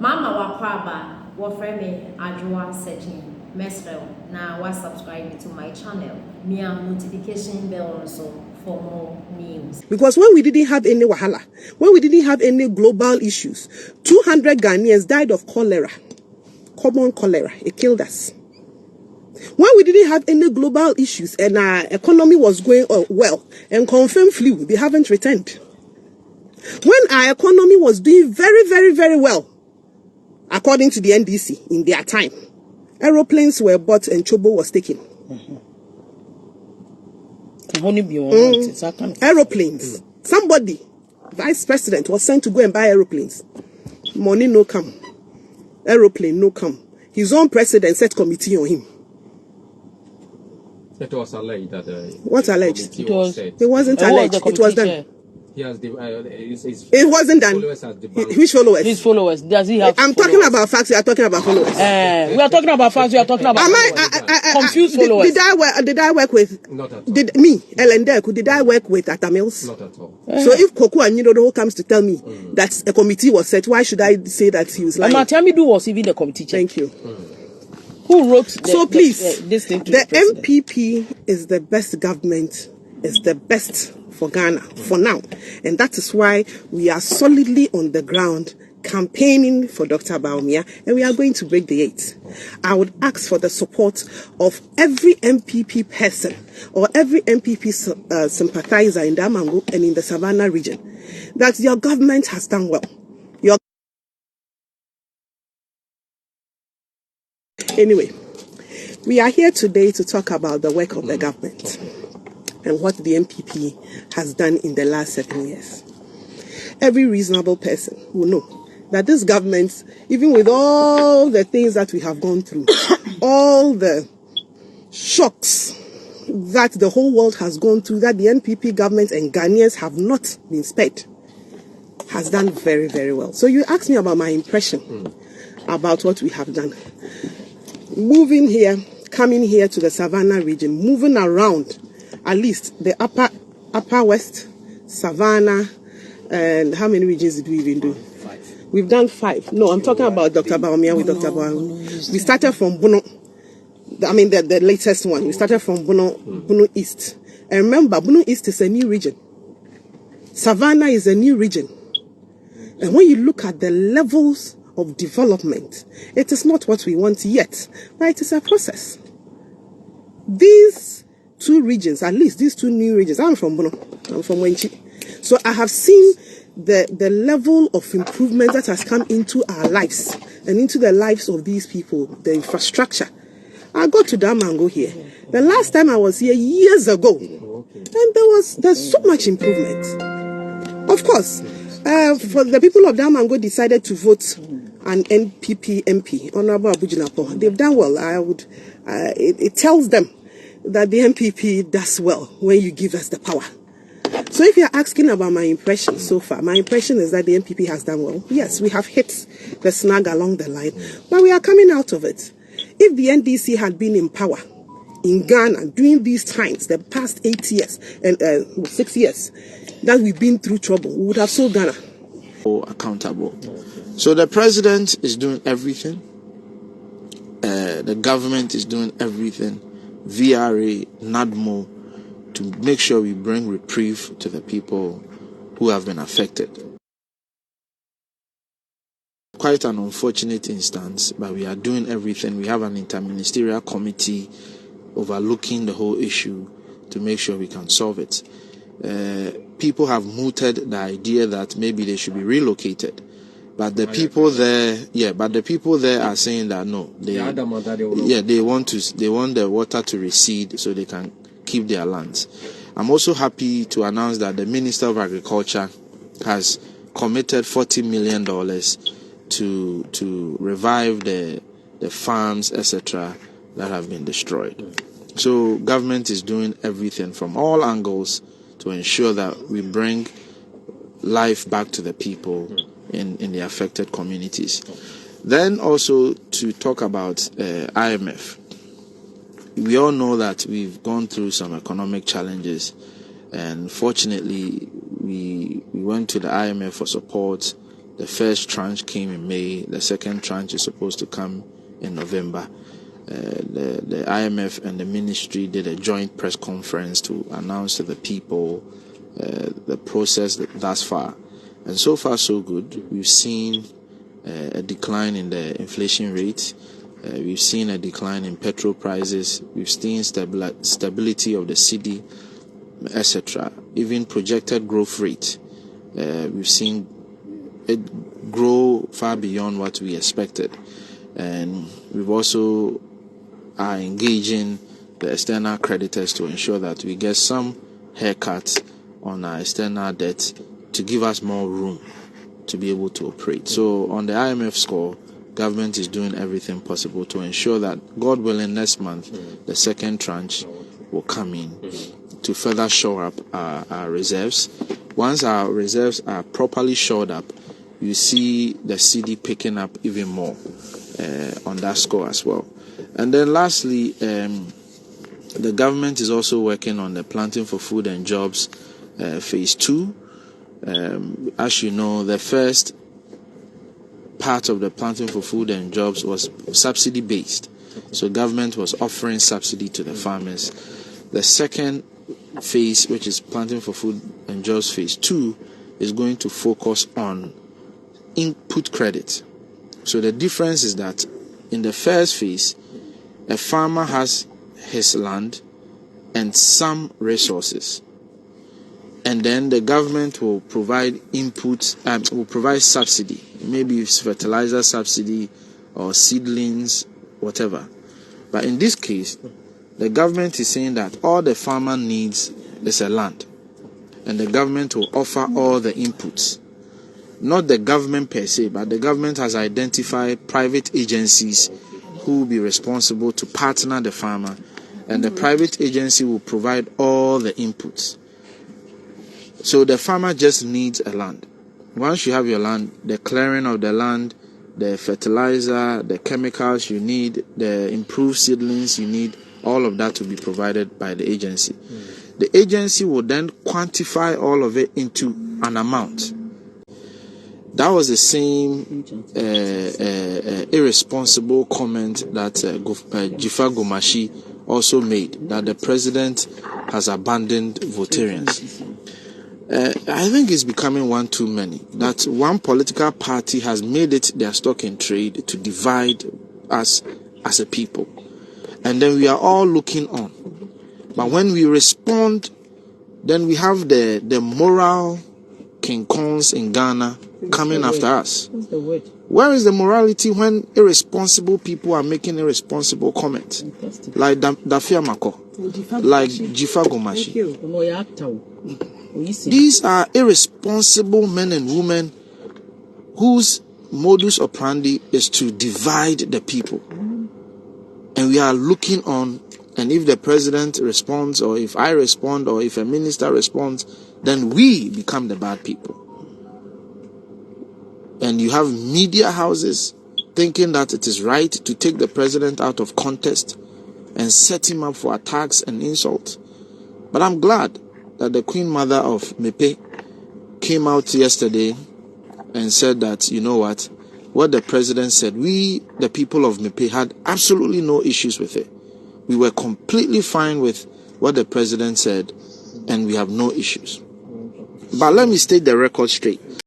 Mama wakwaba wafreme ajwa searching mesrel na wa subscribe to my channel. Mia notification bell also for more news. Because when we didn't have any wahala, when we didn't have any global issues, 200 Ghanaians died of cholera, common cholera. It killed us. When we didn't have any global issues and our economy was going well and confirmed flu, they haven't returned. When our economy was doing very, very, very well, according to the NDC in their time, aeroplanes were bought and Chobo was taken. Aeroplanes. Somebody, vice president, was sent to go and buy aeroplanes. Money no come. Aeroplane no come. His own president set committee on him. It was alleged that what alleged? It wasn't alleged. It was done. He has it wasn't done. Which followers? His followers. Does he have? I'm talking about facts. We are talking about followers. We are talking about facts. We are talking about. Confused followers? Did I work with? Not at all. Did I work with Atta Mills? Not at all. So if Koko and who comes to tell me that a committee was set, why should I say that he was lying? Matamidu was even the committee chair. Thank you. Who wrote? This thing to the MPP is the best government. Is the best for Ghana for now. And that is why we are solidly on the ground campaigning for Dr. Bawumia, and we are going to break the 8. I would ask for the support of every MPP person or every MPP sympathizer in Damango and in the Savannah region that your government has done well. Anyway, we are here today to talk about the work of the government and what the MPP has done in the last 7 years. Every reasonable person will know that this government, even with all the things that we have gone through, all the shocks that the whole world has gone through, that the NPP government and Ghanaians have not been spared, has done very, very well. So you asked me about my impression about what we have done. Moving here, coming here to the Savannah region, moving around, at least the upper west, Savannah, and how many regions did we even do? 5. We've done 5. No, I'm talking about Dr. Bawumia with Dr. Bawumia. We started from Bono. I mean, the latest one. We started from Bono East. And remember, Bono East is a new region. Savannah is a new region. And when you look at the levels of development, it is not what we want yet, but it is a process. These 2 regions, at least these 2 new regions, I'm from Bono, I'm from Wenchi. So I have seen the level of improvement that has come into our lives and into the lives of these people, the infrastructure. I go to Damango here. The last time I was here years ago, and there's so much improvement. Of course, for the people of Damango decided to vote an NPP MP, Honorable Abujinapo. They've done well. It tells them that the MPP does well when you give us the power. So if you're asking about my impression so far, my impression is that the MPP has done well. Yes, we have hit the snag along the line, but we are coming out of it. If the NDC had been in power in Ghana during these times, the past 8 years and 6 years that we've been through trouble, we would have sold Ghana. Accountable. So the president is doing everything. The government is doing everything. VRA, NADMO, to make sure we bring reprieve to the people who have been affected. Quite an unfortunate instance, but we are doing everything. We have an interministerial committee overlooking the whole issue to make sure we can solve it. People have mooted the idea that maybe they should be relocated. But the people there, are saying that no, they want the water to recede so they can keep their lands. I'm also happy to announce that the Minister of Agriculture has committed $40 million to revive the farms, etc., that have been destroyed. So government is doing everything from all angles to ensure that we bring life back to the people in the affected communities. Then also to talk about IMF. We all know that we've gone through some economic challenges, and fortunately we went to the IMF for support The first tranche came in May. The second tranche is supposed to come in November. The IMF and the ministry did a joint press conference to announce to the people the process thus far. And so far, so good. We've seen a decline in the inflation rate. We've seen a decline in petrol prices. We've seen stability of the cedi, etc. Even projected growth rate. We've seen it grow far beyond what we expected. And we've also are engaging the external creditors to ensure that we get some haircuts on our external debt to give us more room to be able to operate. So on the IMF score, government is doing everything possible to ensure that, God willing, next month, the second tranche will come in to further shore up our reserves. Once our reserves are properly shored up, you see the cedi picking up even more on that score as well. And then lastly, the government is also working on the Planting for Food and Jobs phase 2. As you know, the first part of the Planting for Food and Jobs was subsidy based. So government was offering subsidy to the farmers. The second phase, which is Planting for Food and Jobs phase 2, is going to focus on input credit. So the difference is that in the first phase, a farmer has his land and some resources, and then the government will provide will provide subsidy, maybe it's fertilizer subsidy or seedlings, whatever. But in this case, the government is saying that all the farmer needs is a land, and the government will offer all the inputs. Not the government per se, but the government has identified private agencies who will be responsible to partner the farmer, and the private agency will provide all the inputs. So the farmer just needs a land. Once you have your land, the clearing of the land, the fertilizer, the chemicals you need, the improved seedlings you need, all of that will be provided by the agency. The agency will then quantify all of it into an amount. That was the same irresponsible comment that Jifa Gomashi also made, that the president has abandoned votarians. I think it's becoming one too many. That one political party has made it their stock in trade to divide us as a people. And then we are all looking on. But when we respond, then we have the moral King Kongs in Ghana coming after us. Where is the morality when irresponsible people are making irresponsible comments? Like Dafia Mako, like Jifa Gomashi. These are irresponsible men and women whose modus operandi is to divide the people. And we are looking on, and if the president responds, or if I respond, or if a minister responds, then we become the bad people. And you have media houses thinking that it is right to take the president out of context and set him up for attacks and insults. But I'm glad that the Queen Mother of Mepe came out yesterday and said that, you know what the president said, we, the people of Mepe, had absolutely no issues with it. We were completely fine with what the president said, and we have no issues. But let me state the record straight.